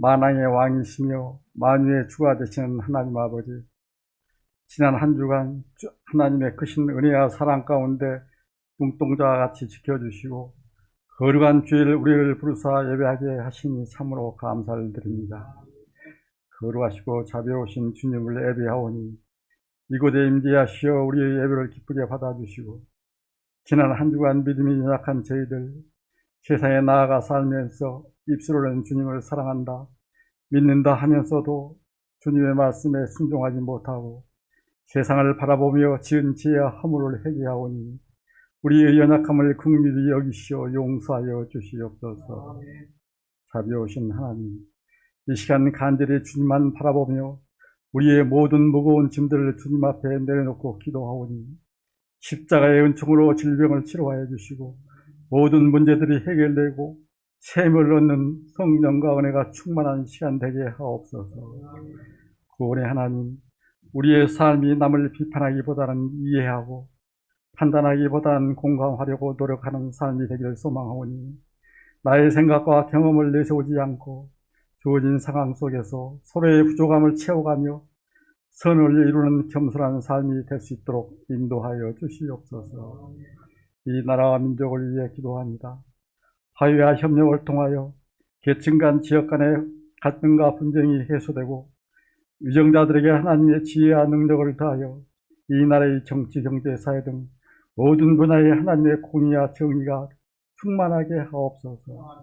만왕의 왕이시며 만유의 주가 되시는 하나님 아버지, 지난 한 주간 하나님의 크신 은혜와 사랑 가운데 눈동자와 같이 지켜주시고 거룩한 주일 우리를 부르사 예배하게 하시니 참으로 감사를 드립니다. 거룩하시고 자비로우신 주님을 예배하오니 이곳에 임재하시어 우리의 예배를 기쁘게 받아주시고 지난 한 주간 믿음이 연약한 저희들 세상에 나아가 살면서 입술로는 주님을 사랑한다, 믿는다 하면서도 주님의 말씀에 순종하지 못하고 세상을 바라보며 지은 죄와 허물을 회개하오니 우리의 연약함을 긍휼히 여기시어 용서하여 주시옵소서. 자비로우신 하나님, 이 시간 간절히 주님만 바라보며 우리의 모든 무거운 짐들을 주님 앞에 내려놓고 기도하오니 십자가의 은총으로 질병을 치료하여 주시고 모든 문제들이 해결되고 샘을 얻는 성령과 은혜가 충만한 시간 되게 하옵소서. 구원의 하나님, 우리의 삶이 남을 비판하기보다는 이해하고 판단하기보다는 공감하려고 노력하는 삶이 되기를 소망하오니 나의 생각과 경험을 내세우지 않고 주어진 상황 속에서 서로의 부족함을 채워가며 선을 이루는 겸손한 삶이 될 수 있도록 인도하여 주시옵소서. 이 나라와 민족을 위해 기도합니다. 화해와 협력을 통하여 계층 간, 지역 간의 갈등과 분쟁이 해소되고 위정자들에게 하나님의 지혜와 능력을 다하여 이 나라의 정치, 경제, 사회 등 모든 분야에 하나님의 공의와 정의가 충만하게 하옵소서.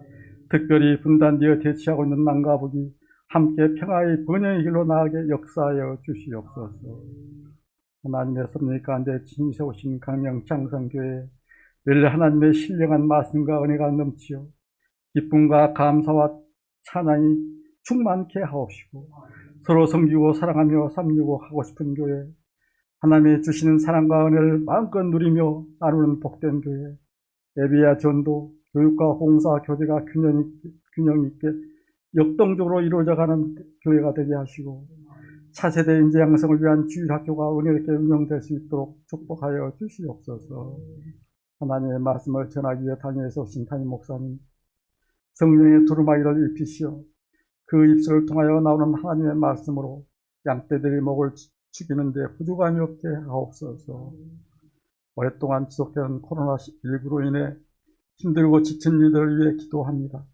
특별히 분단되어 대치하고 있는 남과 북이 함께 평화의 번영의 길로 나아가게 역사하여 주시옵소서. 하나님의 섭리 가운데 진세 오신 강명 장성교회 늘 하나님의 신령한 말씀과 은혜가 넘치어 기쁨과 감사와 찬양이 충만케 하옵시고 서로 섬기고 사랑하며 삼리고 하고 싶은 교회, 하나님의 주시는 사랑과 은혜를 마음껏 누리며 나누는 복된 교회, 예배와 전도, 교육과 봉사, 교제가 균형 있게 역동적으로 이루어져가는 교회가 되게 하시고 차세대 인재 양성을 위한 주일학교가 은혜롭게 운영될 수 있도록 축복하여 주시옵소서. 하나님의 말씀을 전하기 위해 당에서 오신 담임 목사님, 성령의 두루마기를 입히시어 그 입술을 통하여 나오는 하나님의 말씀으로 양떼들이 목을 죽이는 데 부족함이 없게 하옵소서. 오랫동안 지속되는 코로나19로 인해 힘들고 지친 이들을 위해 기도합니다.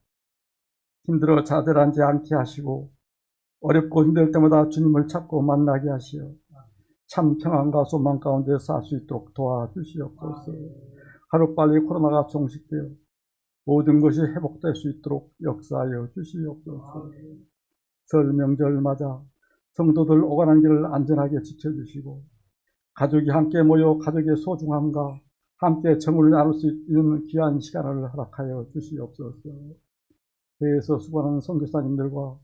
힘들어 좌절하지 않게 하시고 어렵고 힘들 때마다 주님을 찾고 만나게 하시어 참 평안과 소망 가운데 살 수 있도록 도와주시옵소서. 하루빨리 코로나가 종식되어 모든 것이 회복될 수 있도록 역사하여 주시옵소서. 설 명절 맞아 성도들 오가는 길을 안전하게 지켜주시고 가족이 함께 모여 가족의 소중함과 함께 정을 나눌 수 있는 귀한 시간을 허락하여 주시옵소서. 교회에서 수고하는 선교사님들과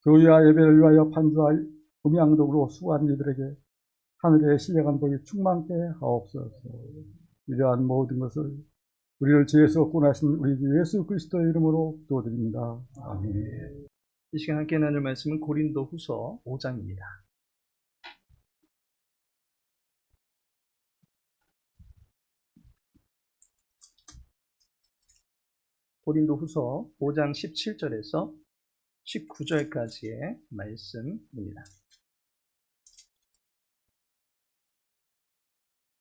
교회와 예배를 위하여 반주와 음향독으로 수고한 이들에게 하늘의 신령한 복이 충만케 하옵소서. 이러한 모든 것을 우리를 죄에서 구원하신 우리 예수 그리스도의 이름으로 기도드립니다. 아멘. 이 시간 함께 나눌 말씀은 고린도후서 5장입니다. 고린도후서 5장 17절에서 19절까지의 말씀입니다.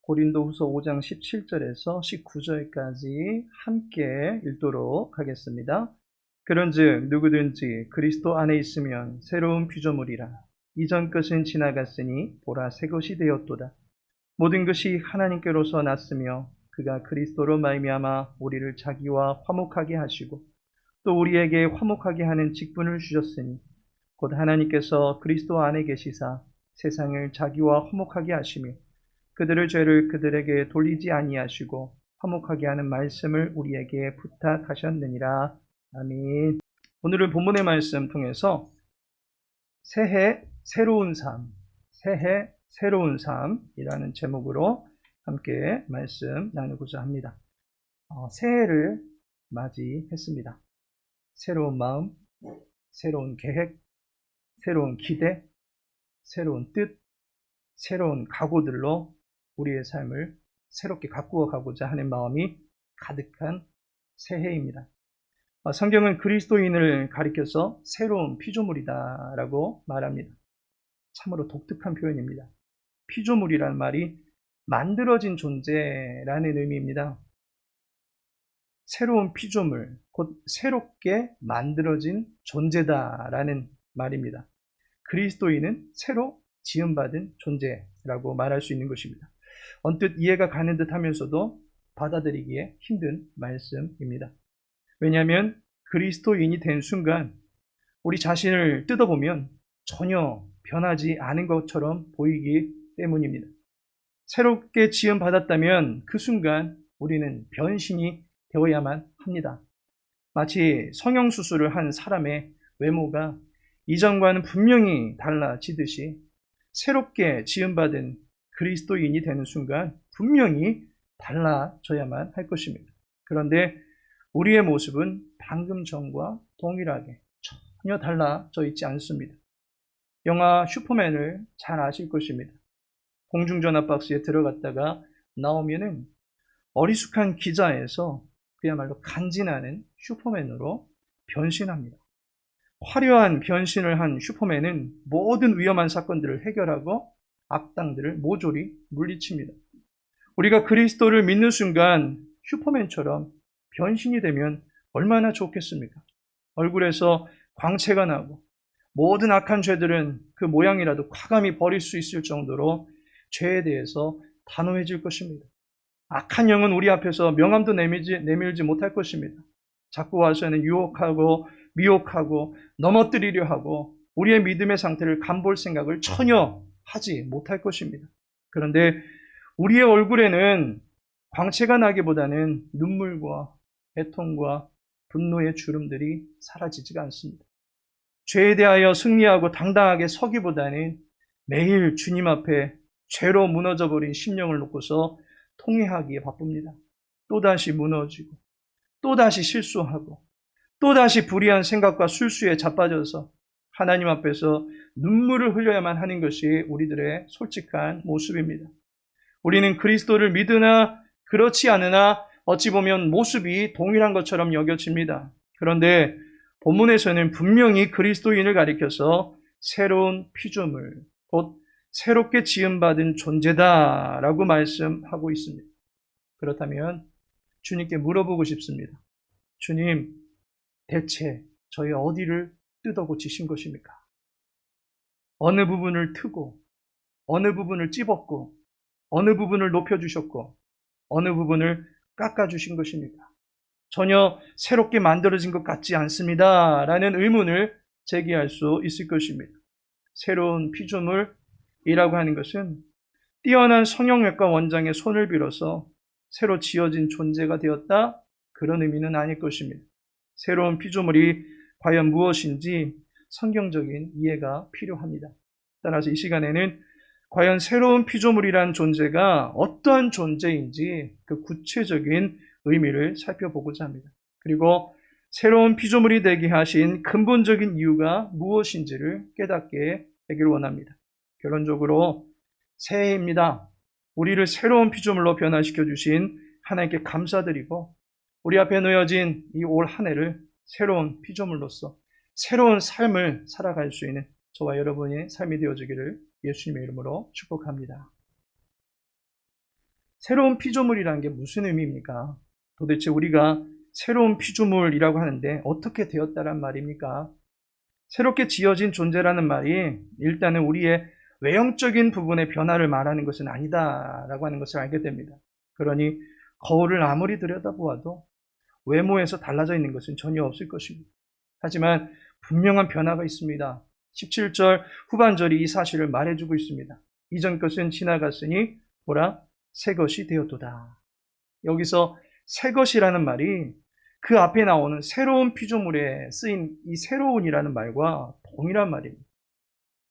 고린도후서 5장 17절에서 19절까지 함께 읽도록 하겠습니다. 그런즉 누구든지 그리스도 안에 있으면 새로운 피조물이라. 이전 것은 지나갔으니 보라 새 것이 되었도다. 모든 것이 하나님께로서 났으며 그가 그리스도로 말미암아 우리를 자기와 화목하게 하시고 또 우리에게 화목하게 하는 직분을 주셨으니 곧 하나님께서 그리스도 안에 계시사 세상을 자기와 화목하게 하시며 그들의 죄를 그들에게 돌리지 아니하시고 화목하게 하는 말씀을 우리에게 부탁하셨느니라. 아멘. 오늘은 본문의 말씀 통해서 새해 새로운 삶, 새해 새로운 삶이라는 제목으로 함께 말씀 나누고자 합니다. 새해를 맞이했습니다. 새로운 마음, 새로운 계획, 새로운 기대, 새로운 뜻, 새로운 각오들로 우리의 삶을 새롭게 가꾸어 가고자 하는 마음이 가득한 새해입니다. 성경은 그리스도인을 가리켜서 새로운 피조물이다라고 말합니다. 참으로 독특한 표현입니다. 피조물이라는 말이 만들어진 존재라는 의미입니다. 새로운 피조물, 곧 새롭게 만들어진 존재다라는 말입니다. 그리스도인은 새로 지음받은 존재라고 말할 수 있는 것입니다. 언뜻 이해가 가는 듯 하면서도 받아들이기에 힘든 말씀입니다. 왜냐하면 그리스도인이 된 순간 우리 자신을 뜯어보면 전혀 변하지 않은 것처럼 보이기 때문입니다. 새롭게 지음받았다면 그 순간 우리는 변신이 되어야만 합니다. 마치 성형수술을 한 사람의 외모가 이전과는 분명히 달라지듯이 새롭게 지음받은 그리스도인이 되는 순간 분명히 달라져야만 할 것입니다. 그런데 우리의 모습은 방금 전과 동일하게 전혀 달라져 있지 않습니다. 영화 슈퍼맨을 잘 아실 것입니다. 공중전화 박스에 들어갔다가 나오면은 어리숙한 기자에서 그야말로 간지나는 슈퍼맨으로 변신합니다. 화려한 변신을 한 슈퍼맨은 모든 위험한 사건들을 해결하고 악당들을 모조리 물리칩니다. 우리가 그리스도를 믿는 순간 슈퍼맨처럼 변신이 되면 얼마나 좋겠습니까? 얼굴에서 광채가 나고 모든 악한 죄들은 그 모양이라도 과감히 버릴 수 있을 정도로 죄에 대해서 단호해질 것입니다. 악한 영은 우리 앞에서 명함도 내밀지 못할 것입니다. 자꾸 와서는 유혹하고 미혹하고 넘어뜨리려 하고 우리의 믿음의 상태를 간볼 생각을 전혀 하지 못할 것입니다. 그런데 우리의 얼굴에는 광채가 나기보다는 눈물과 애통과 분노의 주름들이 사라지지가 않습니다. 죄에 대하여 승리하고 당당하게 서기보다는 매일 주님 앞에 죄로 무너져버린 심령을 놓고서 통회하기에 바쁩니다. 또다시 무너지고 또다시 실수하고 또다시 불의한 생각과 술수에 자빠져서 하나님 앞에서 눈물을 흘려야만 하는 것이 우리들의 솔직한 모습입니다. 우리는 그리스도를 믿으나 그렇지 않으나 어찌 보면 모습이 동일한 것처럼 여겨집니다. 그런데 본문에서는 분명히 그리스도인을 가리켜서 새로운 피조물, 곧 새롭게 지음받은 존재다라고 말씀하고 있습니다. 그렇다면 주님께 물어보고 싶습니다. 주님, 대체 저희 어디를 뜯어 고치신 것입니까? 어느 부분을 트고 어느 부분을 찝었고 어느 부분을 높여주셨고 어느 부분을 깎아주신 것입니까? 전혀 새롭게 만들어진 것 같지 않습니다. 라는 의문을 제기할 수 있을 것입니다. 새로운 피조물이라고 하는 것은 뛰어난 성형외과 원장의 손을 빌어서 새로 지어진 존재가 되었다, 그런 의미는 아닐 것입니다. 새로운 피조물이 과연 무엇인지 성경적인 이해가 필요합니다. 따라서 이 시간에는 과연 새로운 피조물이란 존재가 어떠한 존재인지 그 구체적인 의미를 살펴보고자 합니다. 그리고 새로운 피조물이 되게 하신 근본적인 이유가 무엇인지를 깨닫게 되기를 원합니다. 결론적으로 새해입니다. 우리를 새로운 피조물로 변화시켜 주신 하나님께 감사드리고 우리 앞에 놓여진 이 올 한 해를 새로운 피조물로서 새로운 삶을 살아갈 수 있는 저와 여러분의 삶이 되어주기를 예수님의 이름으로 축복합니다. 새로운 피조물이라는 게 무슨 의미입니까? 도대체 우리가 새로운 피조물이라고 하는데 어떻게 되었다란 말입니까? 새롭게 지어진 존재라는 말이 일단은 우리의 외형적인 부분의 변화를 말하는 것은 아니다라고 하는 것을 알게 됩니다. 그러니 거울을 아무리 들여다보아도 외모에서 달라져 있는 것은 전혀 없을 것입니다. 하지만 분명한 변화가 있습니다. 17절 후반절이 이 사실을 말해주고 있습니다. 이전 것은 지나갔으니 보라 새 것이 되었도다. 여기서 새 것이라는 말이 그 앞에 나오는 새로운 피조물에 쓰인 이 새로운이라는 말과 동일한 말입니다.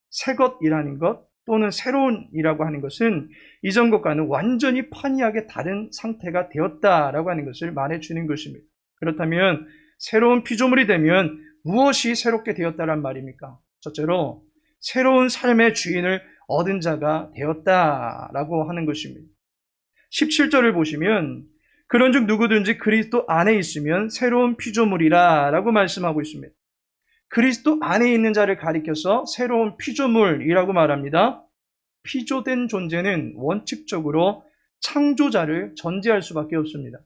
새 것이라는 것 또는 새로운이라고 하는 것은 이전 것과는 완전히 판이하게 다른 상태가 되었다라고 하는 것을 말해주는 것입니다. 그렇다면 새로운 피조물이 되면 무엇이 새롭게 되었다란 말입니까? 첫째로 새로운 삶의 주인을 얻은 자가 되었다라고 하는 것입니다. 17절을 보시면 그런즉 누구든지 그리스도 안에 있으면 새로운 피조물이라 라고 말씀하고 있습니다. 그리스도 안에 있는 자를 가리켜서 새로운 피조물이라고 말합니다. 피조된 존재는 원칙적으로 창조자를 전제할 수밖에 없습니다.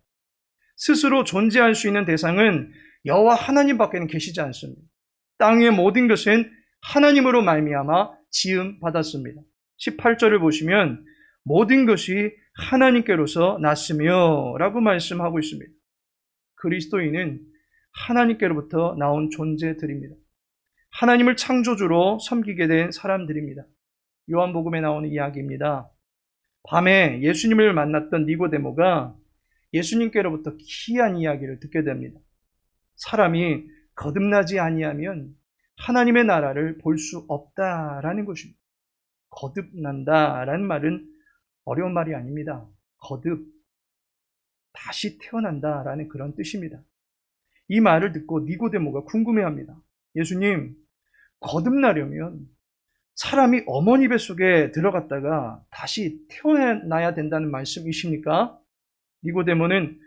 스스로 존재할 수 있는 대상은 여호와 하나님밖에는 계시지 않습니다. 땅 위의 모든 것은 하나님으로 말미암아 지음 받았습니다. 18절을 보시면 모든 것이 하나님께로서 났으며 라고 말씀하고 있습니다. 그리스도인은 하나님께로부터 나온 존재들입니다. 하나님을 창조주로 섬기게 된 사람들입니다. 요한복음에 나오는 이야기입니다. 밤에 예수님을 만났던 니고데모가 예수님께로부터 기이한 이야기를 듣게 됩니다. 사람이 거듭나지 아니하면 하나님의 나라를 볼 수 없다라는 것입니다. 거듭난다라는 말은 어려운 말이 아닙니다. 다시 태어난다라는 그런 뜻입니다. 이 말을 듣고 니고데모가 궁금해합니다. 예수님, 거듭나려면 사람이 어머니 뱃속에 들어갔다가 다시 태어나야 된다는 말씀이십니까? 니고데모는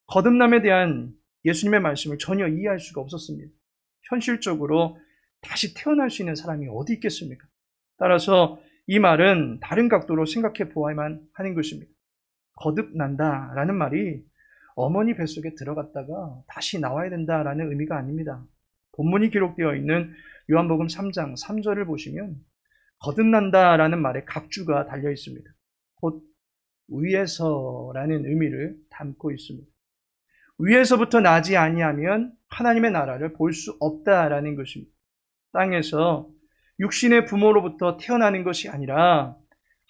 거듭남에 대한 예수님의 말씀을 전혀 이해할 수가 없었습니다. 현실적으로 다시 태어날 수 있는 사람이 어디 있겠습니까? 따라서 이 말은 다른 각도로 생각해 보아야만 하는 것입니다. 거듭난다라는 말이 어머니 뱃속에 들어갔다가 다시 나와야 된다라는 의미가 아닙니다. 본문이 기록되어 있는 요한복음 3장 3절을 보시면 거듭난다라는 말에 각주가 달려 있습니다. 곧 위에서라는 의미를 담고 있습니다. 위에서부터 나지 아니하면 하나님의 나라를 볼 수 없다라는 것입니다. 땅에서 육신의 부모로부터 태어나는 것이 아니라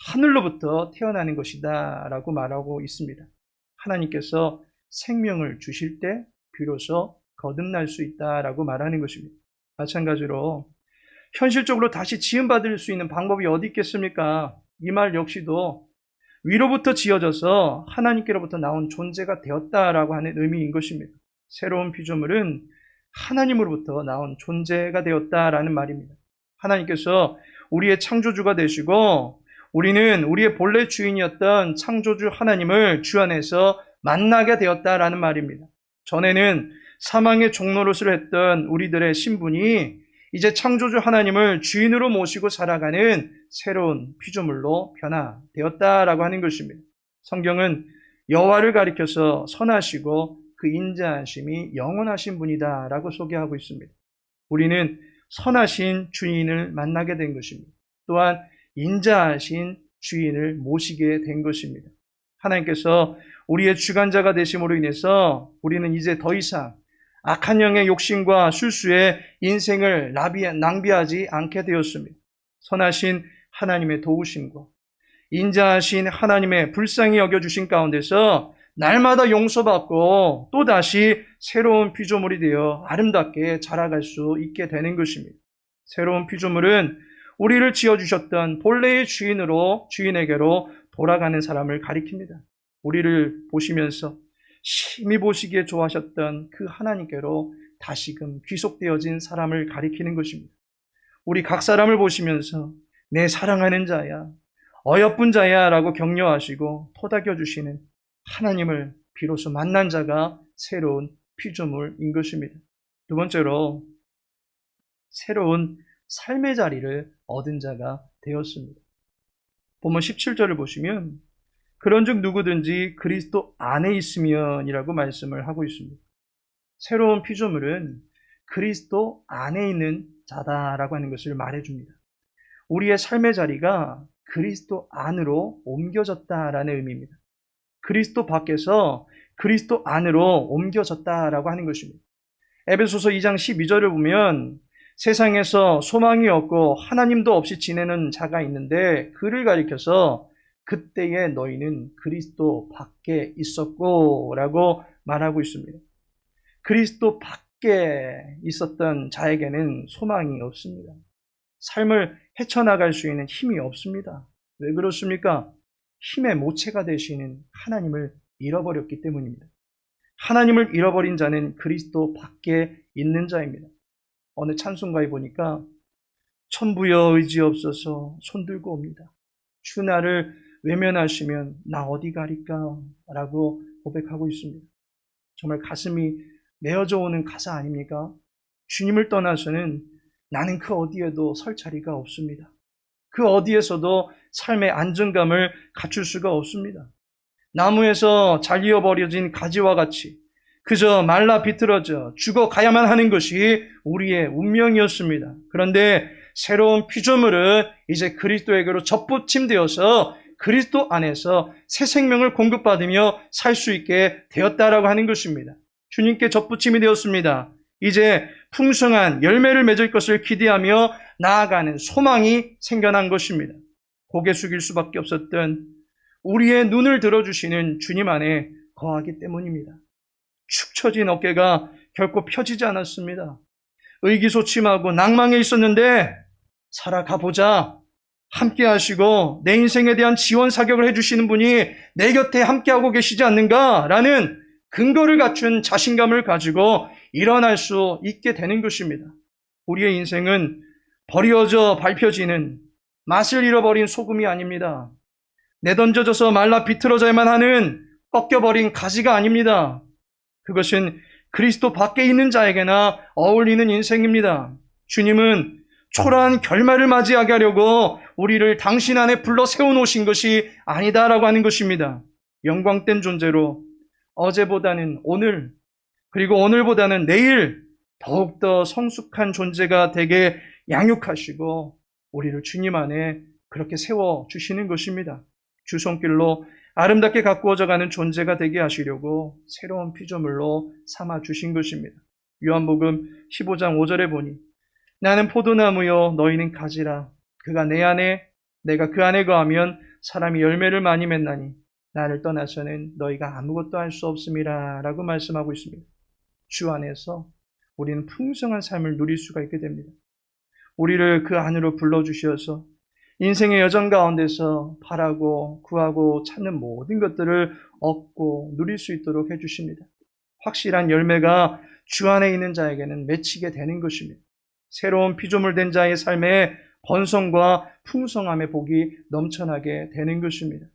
하늘로부터 태어나는 것이다 라고 말하고 있습니다. 하나님께서 생명을 주실 때 비로소 거듭날 수 있다라고 말하는 것입니다. 마찬가지로 현실적으로 다시 지음받을 수 있는 방법이 어디 있겠습니까? 이 말 역시도 위로부터 지어져서 하나님께로부터 나온 존재가 되었다라고 하는 의미인 것입니다. 새로운 피조물은 하나님으로부터 나온 존재가 되었다라는 말입니다. 하나님께서 우리의 창조주가 되시고 우리는 우리의 본래 주인이었던 창조주 하나님을 주 안에서 만나게 되었다라는 말입니다. 전에는 사망의 종노릇을 했던 우리들의 신분이 이제 창조주 하나님을 주인으로 모시고 살아가는 새로운 피조물로 변화되었다라고 하는 것입니다. 성경은 여호와를 가리켜서 선하시고 그 인자하심이 영원하신 분이다라고 소개하고 있습니다. 우리는 선하신 주인을 만나게 된 것입니다. 또한 인자하신 주인을 모시게 된 것입니다. 하나님께서 우리의 주관자가 되심으로 인해서 우리는 이제 더 이상 악한 영의 욕심과 술수에 인생을 낭비하지 않게 되었습니다. 선하신 하나님의 도우심과 인자하신 하나님의 불쌍히 여겨주신 가운데서 날마다 용서받고 또다시 새로운 피조물이 되어 아름답게 자라갈 수 있게 되는 것입니다. 새로운 피조물은 우리를 지어주셨던 본래의 주인에게로 돌아가는 사람을 가리킵니다. 우리를 보시면서 심히 보시기에 좋아하셨던 그 하나님께로 다시금 귀속되어진 사람을 가리키는 것입니다. 우리 각 사람을 보시면서 내 사랑하는 자야, 어여쁜 자야 라고 격려하시고 토닥여주시는 하나님을 비로소 만난 자가 새로운 피조물인 것입니다. 두 번째로 새로운 삶의 자리를 얻은 자가 되었습니다. 본문 17절을 보시면 그런즉 누구든지 그리스도 안에 있으면이라고 말씀을 하고 있습니다. 새로운 피조물은 그리스도 안에 있는 자다라고 하는 것을 말해줍니다. 우리의 삶의 자리가 그리스도 안으로 옮겨졌다라는 의미입니다. 그리스도 밖에서 그리스도 안으로 옮겨졌다라고 하는 것입니다. 에베소서 2장 12절을 보면 세상에서 소망이 없고 하나님도 없이 지내는 자가 있는데 그를 가리켜서 그때에 너희는 그리스도 밖에 있었고 라고 말하고 있습니다. 그리스도 밖에 있었던 자에게는 소망이 없습니다. 삶을 헤쳐나갈 수 있는 힘이 없습니다. 왜 그렇습니까? 힘의 모체가 되시는 하나님을 잃어버렸기 때문입니다. 하나님을 잃어버린 자는 그리스도 밖에 있는 자입니다. 어느 찬송가에 보니까 천부여 의지없어서 손들고 옵니다. 주 나를 외면하시면 나 어디 가리까? 라고 고백하고 있습니다. 정말 가슴이 메어져 오는 가사 아닙니까? 주님을 떠나서는 나는 그 어디에도 설 자리가 없습니다. 그 어디에서도 삶의 안정감을 갖출 수가 없습니다. 나무에서 잘리어버려진 가지와 같이 그저 말라 비틀어져 죽어가야만 하는 것이 우리의 운명이었습니다. 그런데 새로운 피조물은 이제 그리스도에게로 접붙임되어서 그리스도 안에서 새 생명을 공급받으며 살 수 있게 되었다라고 하는 것입니다. 주님께 접붙임이 되었습니다. 이제 풍성한 열매를 맺을 것을 기대하며 나아가는 소망이 생겨난 것입니다. 고개 숙일 수밖에 없었던 우리의 눈을 들어주시는 주님 안에 거하기 때문입니다. 축 처진 어깨가 결코 펴지지 않았습니다. 의기소침하고 낭망해 있었는데 살아가 보자. 함께 하시고 내 인생에 대한 지원 사격을 해주시는 분이 내 곁에 함께하고 계시지 않는가라는 근거를 갖춘 자신감을 가지고 일어날 수 있게 되는 것입니다. 우리의 인생은 버려져 밟혀지는 맛을 잃어버린 소금이 아닙니다. 내던져져서 말라 비틀어져야만 하는 꺾여버린 가지가 아닙니다. 그것은 그리스도 밖에 있는 자에게나 어울리는 인생입니다. 주님은 초라한 결말을 맞이하게 하려고 우리를 당신 안에 불러 세워놓으신 것이 아니다라고 하는 것입니다. 영광된 존재로 어제보다는 오늘, 그리고 오늘보다는 내일 더욱더 성숙한 존재가 되게 양육하시고 우리를 주님 안에 그렇게 세워주시는 것입니다. 주 손길로 아름답게 가꾸어져가는 존재가 되게 하시려고 새로운 피조물로 삼아주신 것입니다. 요한복음 15장 5절에 보니 나는 포도나무요 너희는 가지라. 그가 내 안에 내가 그 안에 거하면 사람이 열매를 많이 맺나니 나를 떠나서는 너희가 아무것도 할 수 없음이라 라고 말씀하고 있습니다. 주 안에서 우리는 풍성한 삶을 누릴 수가 있게 됩니다. 우리를 그 안으로 불러주셔서 인생의 여정 가운데서 바라고 구하고 찾는 모든 것들을 얻고 누릴 수 있도록 해주십니다. 확실한 열매가 주 안에 있는 자에게는 맺히게 되는 것입니다. 새로운 피조물 된 자의 삶에 번성과 풍성함의 복이 넘쳐나게 되는 것입니다.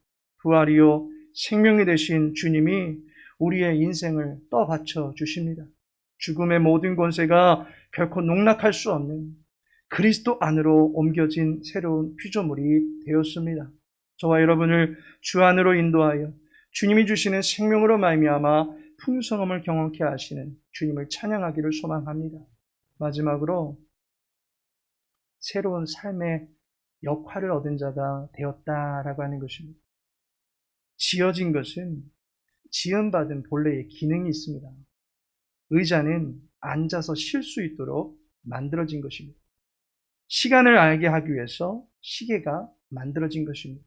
부활이요 생명이 되신 주님이 우리의 인생을 떠받쳐 주십니다. 죽음의 모든 권세가 결코 농락할 수 없는 그리스도 안으로 옮겨진 새로운 피조물이 되었습니다. 저와 여러분을 주 안으로 인도하여 주님이 주시는 생명으로 말미암아 풍성함을 경험케 하시는 주님을 찬양하기를 소망합니다. 마지막으로 새로운 삶의 역할을 얻은 자가 되었다라고 하는 것입니다. 지어진 것은 지음받은 본래의 기능이 있습니다. 의자는 앉아서 쉴 수 있도록 만들어진 것입니다. 시간을 알게 하기 위해서 시계가 만들어진 것입니다.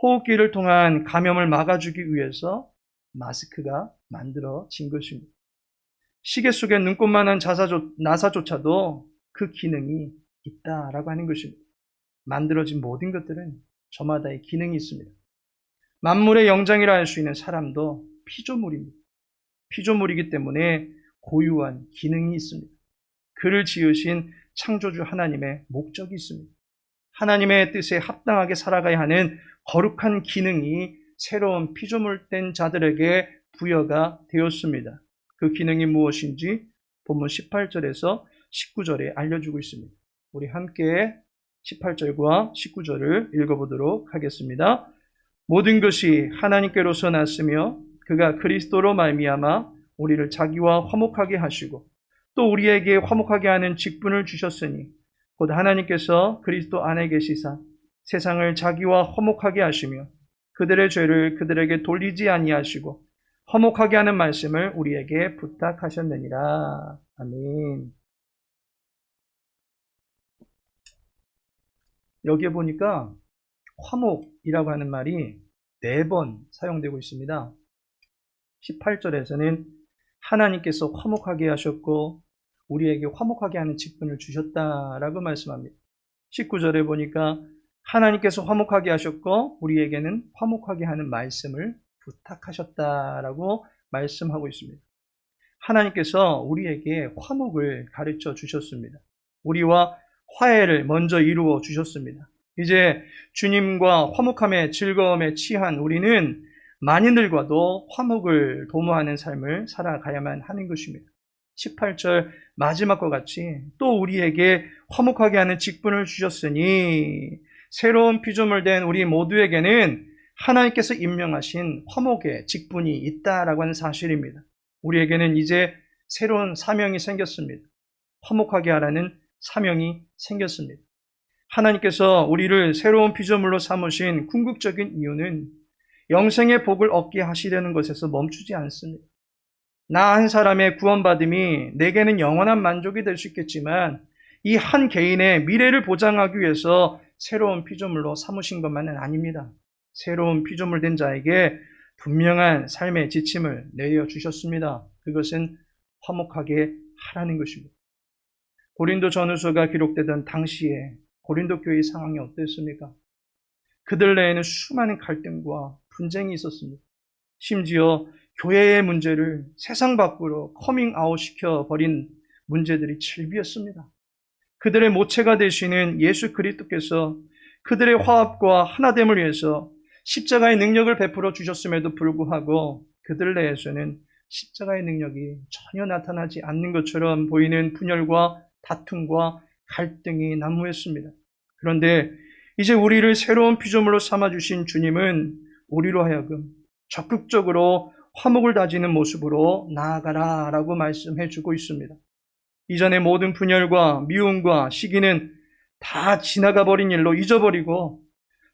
호흡기를 통한 감염을 막아주기 위해서 마스크가 만들어진 것입니다. 시계 속에 눈꽃만한 나사조차도 그 기능이 있다라고 하는 것입니다. 만들어진 모든 것들은 저마다의 기능이 있습니다. 만물의 영장이라 할 수 있는 사람도 피조물입니다. 피조물이기 때문에 고유한 기능이 있습니다. 그를 지으신 창조주 하나님의 목적이 있습니다. 하나님의 뜻에 합당하게 살아가야 하는 거룩한 기능이 새로운 피조물 된 자들에게 부여가 되었습니다. 그 기능이 무엇인지 본문 18절에서 19절에 알려주고 있습니다. 우리 함께 18절과 19절을 읽어보도록 하겠습니다. 모든 것이 하나님께로서 났으며 그가 그리스도로 말미암아 우리를 자기와 화목하게 하시고 또 우리에게 화목하게 하는 직분을 주셨으니 곧 하나님께서 그리스도 안에 계시사 세상을 자기와 화목하게 하시며 그들의 죄를 그들에게 돌리지 아니하시고 화목하게 하는 말씀을 우리에게 부탁하셨느니라. 아멘. 여기에 보니까 화목이라고 하는 말이 4번 사용되고 있습니다. 18절에서는 하나님께서 화목하게 하셨고 우리에게 화목하게 하는 직분을 주셨다라고 말씀합니다. 19절에 보니까 하나님께서 화목하게 하셨고 우리에게는 화목하게 하는 말씀을 부탁하셨다라고 말씀하고 있습니다. 하나님께서 우리에게 화목을 가르쳐 주셨습니다. 우리와 화해를 먼저 이루어 주셨습니다. 이제 주님과 화목함의 즐거움에 취한 우리는 만인들과도 화목을 도모하는 삶을 살아가야만 하는 것입니다. 18절 마지막과 같이 또 우리에게 화목하게 하는 직분을 주셨으니 새로운 피조물 된 우리 모두에게는 하나님께서 임명하신 화목의 직분이 있다라고 하는 사실입니다. 우리에게는 이제 새로운 사명이 생겼습니다. 화목하게 하라는 사명이 생겼습니다. 하나님께서 우리를 새로운 피조물로 삼으신 궁극적인 이유는 영생의 복을 얻게 하시려는 것에서 멈추지 않습니다. 나 한 사람의 구원받음이 내게는 영원한 만족이 될 수 있겠지만 이 한 개인의 미래를 보장하기 위해서 새로운 피조물로 삼으신 것만은 아닙니다. 새로운 피조물 된 자에게 분명한 삶의 지침을 내려주셨습니다. 그것은 화목하게 하라는 것입니다. 고린도 전후서가 기록되던 당시에 고린도 교회의 상황이 어땠습니까? 그들 내에는 수많은 갈등과 분쟁이 있었습니다. 심지어 교회의 문제를 세상 밖으로 커밍아웃 시켜버린 문제들이 질비했습니다. 그들의 모체가 되시는 예수 그리스도께서 그들의 화합과 하나됨을 위해서 십자가의 능력을 베풀어 주셨음에도 불구하고 그들 내에서는 십자가의 능력이 전혀 나타나지 않는 것처럼 보이는 분열과 다툼과 갈등이 난무했습니다. 그런데 이제 우리를 새로운 피조물로 삼아주신 주님은 우리로 하여금 적극적으로 화목을 다지는 모습으로 나아가라 라고 말씀해 주고 있습니다. 이전의 모든 분열과 미움과 시기는 다 지나가 버린 일로 잊어버리고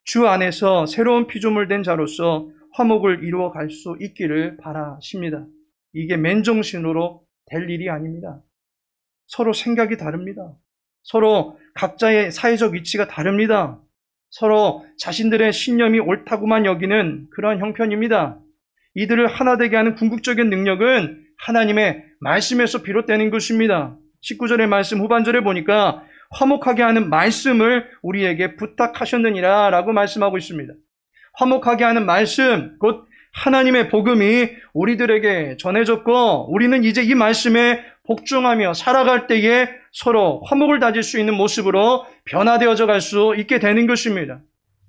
주 안에서 새로운 피조물 된 자로서 화목을 이루어 갈 수 있기를 바라십니다. 이게 맨정신으로 될 일이 아닙니다. 서로 생각이 다릅니다. 서로 각자의 사회적 위치가 다릅니다. 서로 자신들의 신념이 옳다고만 여기는 그러한 형편입니다. 이들을 하나 되게 하는 궁극적인 능력은 하나님의 말씀에서 비롯되는 것입니다. 19절의 말씀 후반절에 보니까 화목하게 하는 말씀을 우리에게 부탁하셨느니라 라고 말씀하고 있습니다. 화목하게 하는 말씀, 곧 하나님의 복음이 우리들에게 전해졌고 우리는 이제 이 말씀에 복종하며 살아갈 때에 서로 화목을 다질 수 있는 모습으로 변화되어져 갈 수 있게 되는 것입니다.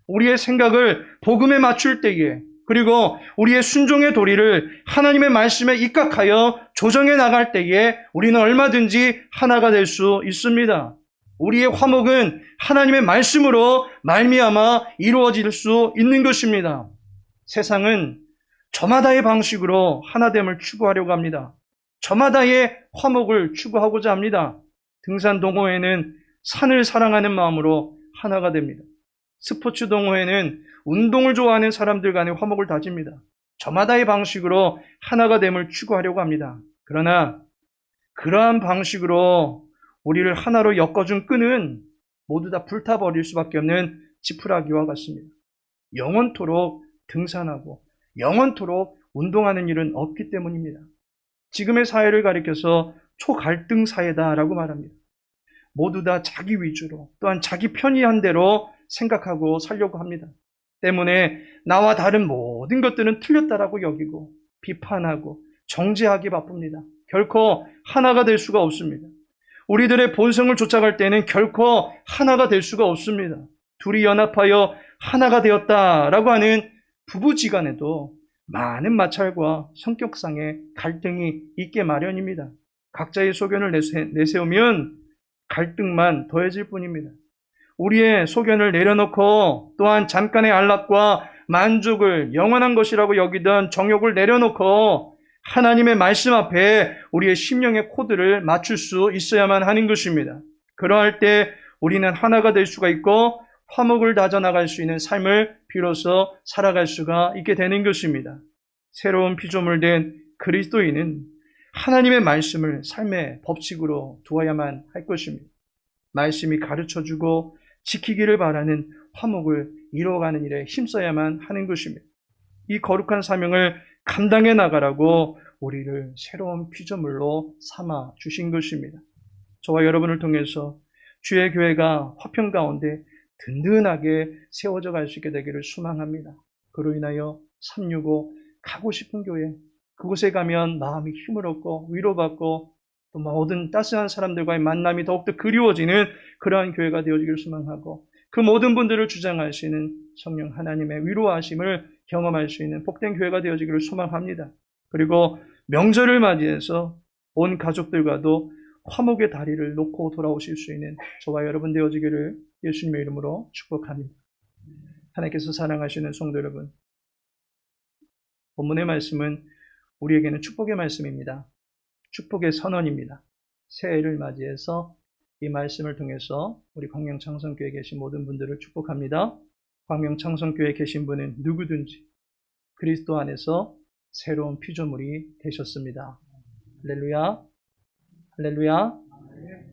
우리의 생각을 복음에 맞출 때에 그리고 우리의 순종의 도리를 하나님의 말씀에 입각하여 조정해 나갈 때에 우리는 얼마든지 하나가 될 수 있습니다. 우리의 화목은 하나님의 말씀으로 말미암아 이루어질 수 있는 것입니다. 세상은 저마다의 방식으로 하나됨을 추구하려고 합니다. 저마다의 화목을 추구하고자 합니다. 등산 동호회는 산을 사랑하는 마음으로 하나가 됩니다. 스포츠 동호회는 운동을 좋아하는 사람들 간의 화목을 다집니다. 저마다의 방식으로 하나가 됨을 추구하려고 합니다. 그러나 그러한 방식으로 우리를 하나로 엮어준 끈은 모두 다 불타버릴 수밖에 없는 지푸라기와 같습니다. 영원토록 등산하고 영원토록 운동하는 일은 없기 때문입니다. 지금의 사회를 가리켜서 초갈등 사회다라고 말합니다. 모두 다 자기 위주로 또한 자기 편의한 대로 생각하고 살려고 합니다. 때문에 나와 다른 모든 것들은 틀렸다라고 여기고 비판하고 정죄하기 바쁩니다. 결코 하나가 될 수가 없습니다. 우리들의 본성을 쫓아갈 때는 결코 하나가 될 수가 없습니다. 둘이 연합하여 하나가 되었다라고 하는 부부지간에도 많은 마찰과 성격상의 갈등이 있게 마련입니다. 각자의 소견을 내세우면 갈등만 더해질 뿐입니다. 우리의 소견을 내려놓고 또한 잠깐의 안락과 만족을 영원한 것이라고 여기던 정욕을 내려놓고 하나님의 말씀 앞에 우리의 심령의 코드를 맞출 수 있어야만 하는 것입니다. 그러할 때 우리는 하나가 될 수가 있고 화목을 다져나갈 수 있는 삶을 비로소 살아갈 수가 있게 되는 것입니다. 새로운 피조물 된 그리스도인은 하나님의 말씀을 삶의 법칙으로 두어야만 할 것입니다. 말씀이 가르쳐주고 지키기를 바라는 화목을 이루어가는 일에 힘써야만 하는 것입니다. 이 거룩한 사명을 감당해 나가라고 우리를 새로운 피조물로 삼아 주신 것입니다. 저와 여러분을 통해서 주의 교회가 화평 가운데 든든하게 세워져 갈 수 있게 되기를 소망합니다. 그로 인하여 365 가고 싶은 교회, 그곳에 가면 마음이 힘을 얻고 위로받고 또 모든 따스한 사람들과의 만남이 더욱더 그리워지는 그러한 교회가 되어지기를 소망하고 그 모든 분들을 주장하시는 성령 하나님의 위로하심을 경험할 수 있는 복된 교회가 되어지기를 소망합니다. 그리고 명절을 맞이해서 온 가족들과도 화목의 다리를 놓고 돌아오실 수 있는 저와 여러분 되어지기를 예수님의 이름으로 축복합니다. 하나님께서 사랑하시는 성도 여러분, 본문의 말씀은 우리에게는 축복의 말씀입니다. 축복의 선언입니다. 새해를 맞이해서 이 말씀을 통해서 우리 광명창성교회에 계신 모든 분들을 축복합니다. 광명창성교회에 계신 분은 누구든지 그리스도 안에서 새로운 피조물이 되셨습니다. 할렐루야, 할렐루야.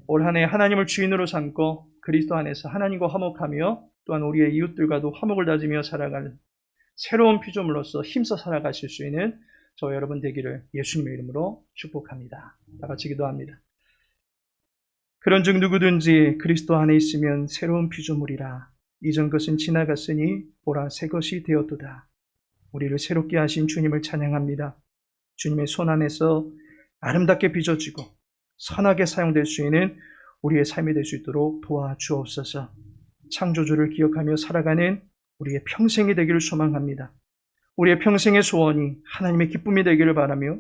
올 한 해 하나님을 주인으로 삼고 그리스도 안에서 하나님과 화목하며 또한 우리의 이웃들과도 화목을 다지며 살아가는 새로운 피조물로서 힘써 살아가실 수 있는 저와 여러분 되기를 예수님의 이름으로 축복합니다. 다 같이 기도합니다. 그런즉 누구든지 그리스도 안에 있으면 새로운 피조물이라. 이전 것은 지나갔으니 보라 새 것이 되었도다. 우리를 새롭게 하신 주님을 찬양합니다. 주님의 손 안에서 아름답게 빚어지고 선하게 사용될 수 있는 우리의 삶이 될 수 있도록 도와주옵소서. 창조주를 기억하며 살아가는 우리의 평생이 되기를 소망합니다. 우리의 평생의 소원이 하나님의 기쁨이 되기를 바라며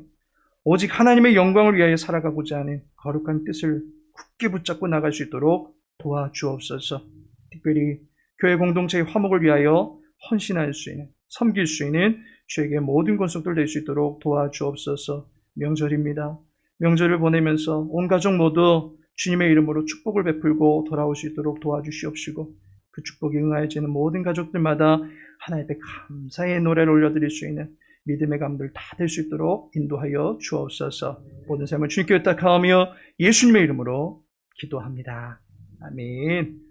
오직 하나님의 영광을 위하여 살아가고자 하는 거룩한 뜻을 굳게 붙잡고 나갈 수 있도록 도와주옵소서. 특별히 교회 공동체의 화목을 위하여 헌신할 수 있는, 섬길 수 있는 주에게 모든 권속들 될 수 있도록 도와주옵소서. 명절입니다. 명절을 보내면서 온 가족 모두 주님의 이름으로 축복을 베풀고 돌아올 수 있도록 도와주시옵시고 그 축복이 응하여지는 모든 가족들마다 하나님 앞에 감사의 노래를 올려드릴 수 있는 믿음의 감들 다 될 수 있도록 인도하여 주옵소서. 모든 삶을 주님께 의탁하며 예수님의 이름으로 기도합니다. 아멘.